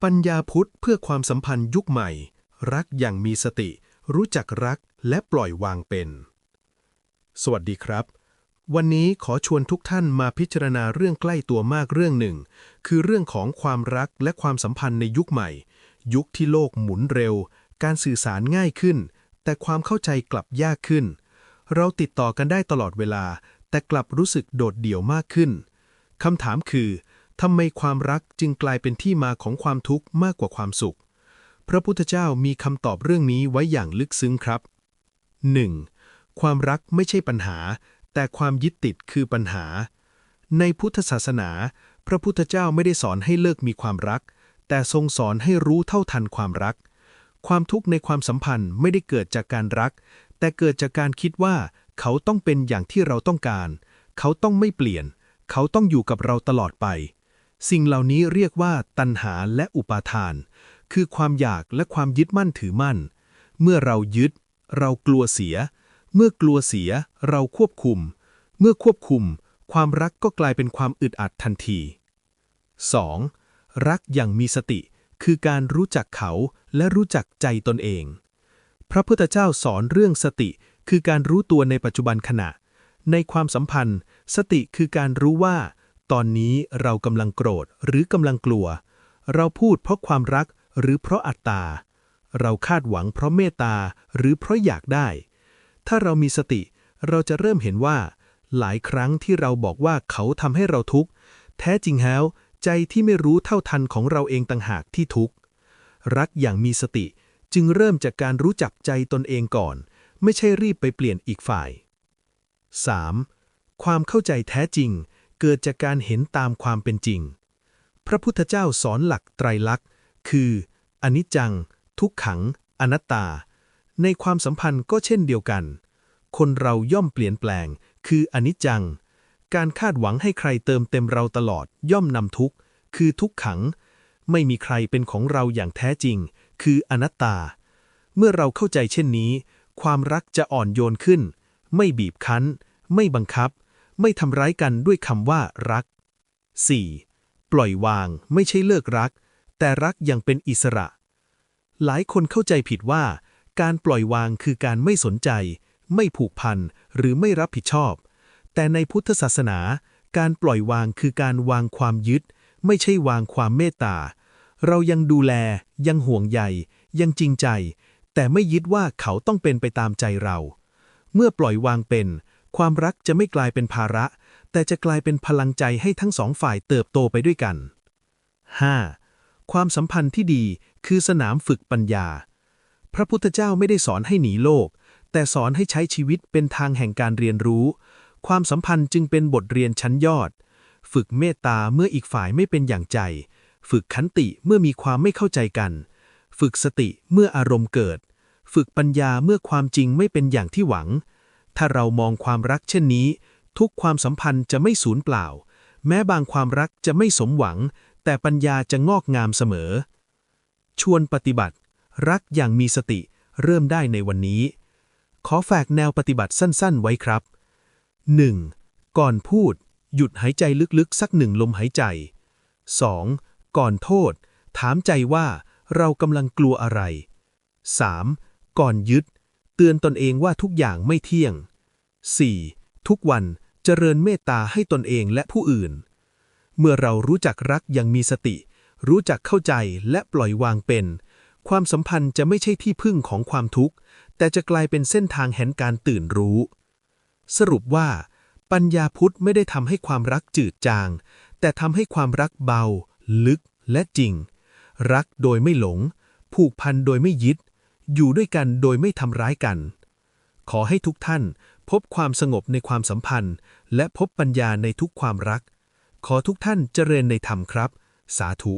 ปัญญาพุทธเพื่อความสัมพันธ์ยุคใหม่รักอย่างมีสติรู้จักรักและปล่อยวางเป็นสวัสดีครับวันนี้ขอชวนทุกท่านมาพิจารณาเรื่องใกล้ตัวมากเรื่องหนึ่งคือเรื่องของความรักและความสัมพันธ์ในยุคใหม่ยุคที่โลกหมุนเร็วการสื่อสารง่ายขึ้นแต่ความเข้าใจกลับยากขึ้นเราติดต่อกันได้ตลอดเวลาแต่กลับรู้สึกโดดเดี่ยวมากขึ้นคำถามคือทำไมความรักจึงกลายเป็นที่มาของความทุกข์มากกว่าความสุขพระพุทธเจ้ามีคำตอบเรื่องนี้ไว้อย่างลึกซึ้งครับ 1. ความรักไม่ใช่ปัญหาแต่ความยึดติดคือปัญหาในพุทธศาสนาพระพุทธเจ้าไม่ได้สอนให้เลิกมีความรักแต่ทรงสอนให้รู้เท่าทันความรักความทุกข์ในความสัมพันธ์ไม่ได้เกิดจากการรักแต่เกิดจากการคิดว่าเขาต้องเป็นอย่างที่เราต้องการเขาต้องไม่เปลี่ยนเขาต้องอยู่กับเราตลอดไปสิ่งเหล่านี้เรียกว่าตัณหาและอุปาทานคือความอยากและความยึดมั่นถือมั่นเมื่อเรายึดเรากลัวเสียเมื่อกลัวเสียเราควบคุมเมื่อควบคุมความรักก็กลายเป็นความอึดอัดทันที 2. รักอย่างมีสติคือการรู้จักเขาและรู้จักใจตนเองพระพุทธเจ้าสอนเรื่องสติคือการรู้ตัวในปัจจุบันขณะในความสัมพันธ์สติคือการรู้ว่าตอนนี้เรากำลังโกรธหรือกำลังกลัวเราพูดเพราะความรักหรือเพราะอัตตาเราคาดหวังเพราะเมตตาหรือเพราะอยากได้ถ้าเรามีสติเราจะเริ่มเห็นว่าหลายครั้งที่เราบอกว่าเขาทำให้เราทุกข์แท้จริงแล้วใจที่ไม่รู้เท่าทันของเราเองต่างหากที่ทุกข์รักอย่างมีสติจึงเริ่มจากการรู้จักใจตนเองก่อนไม่ใช่รีบไปเปลี่ยนอีกฝ่าย 3. ความเข้าใจแท้จริงเกิดจากการเห็นตามความเป็นจริงพระพุทธเจ้าสอนหลักไตรลักษณ์คืออนิจจังทุกขังอนัตตาในความสัมพันธ์ก็เช่นเดียวกันคนเราย่อมเปลี่ยนแปลงคืออนิจจังการคาดหวังให้ใครเติมเต็มเราตลอดย่อมนำทุกข์คือทุกขังไม่มีใครเป็นของเราอย่างแท้จริงคืออนัตตาเมื่อเราเข้าใจเช่นนี้ความรักจะอ่อนโยนขึ้นไม่บีบคั้นไม่บังคับไม่ทำร้ายกันด้วยคำว่ารัก 4. ปล่อยวางไม่ใช่เลิกรักแต่รักอย่างเป็นอิสระหลายคนเข้าใจผิดว่าการปล่อยวางคือการไม่สนใจไม่ผูกพันหรือไม่รับผิดชอบแต่ในพุทธศาสนาการปล่อยวางคือการวางความยึดไม่ใช่วางความเมตตาเรายังดูแลยังห่วงใยยังจริงใจแต่ไม่ยึดว่าเขาต้องเป็นไปตามใจเราเมื่อปล่อยวางเป็นความรักจะไม่กลายเป็นภาระแต่จะกลายเป็นพลังใจให้ทั้งสองฝ่ายเติบโตไปด้วยกัน 5. ความสัมพันธ์ที่ดีคือสนามฝึกปัญญาพระพุทธเจ้าไม่ได้สอนให้หนีโลกแต่สอนให้ใช้ชีวิตเป็นทางแห่งการเรียนรู้ความสัมพันธ์จึงเป็นบทเรียนชั้นยอดฝึกเมตตาเมื่ออีกฝ่ายไม่เป็นอย่างใจฝึกขันติเมื่อมีความไม่เข้าใจกันฝึกสติเมื่ออารมณ์เกิดฝึกปัญญาเมื่อความจริงไม่เป็นอย่างที่หวังถ้าเรามองความรักเช่นนี้ทุกความสัมพันธ์จะไม่สูญเปล่าแม้บางความรักจะไม่สมหวังแต่ปัญญาจะงอกงามเสมอชวนปฏิบัติรักอย่างมีสติเริ่มได้ในวันนี้ขอฝากแนวปฏิบัติสั้นๆไว้ครับ 1. ก่อนพูดหยุดหายใจลึกๆสักหนึ่งลมหายใจ 2. ก่อนโทษถามใจว่าเรากำลังกลัวอะไร 3. ก่อนยึดเตือนตนเองว่าทุกอย่างไม่เที่ยง 4. ทุกวันเจริญเมตตาให้ตนเองและผู้อื่นเมื่อเรารู้จักรักอย่างมีสติรู้จักเข้าใจและปล่อยวางเป็นความสัมพันธ์จะไม่ใช่ที่พึ่งของความทุกข์แต่จะกลายเป็นเส้นทางแห่งการตื่นรู้สรุปว่าปัญญาพุทธไม่ได้ทำให้ความรักจืดจางแต่ทำให้ความรักเบาลึกและจริงรักโดยไม่หลงผูกพันโดยไม่ยึดอยู่ด้วยกันโดยไม่ทำร้ายกันขอให้ทุกท่านพบความสงบในความสัมพันธ์และพบปัญญาในทุกความรักขอทุกท่านเจริญในธรรมครับสาธุ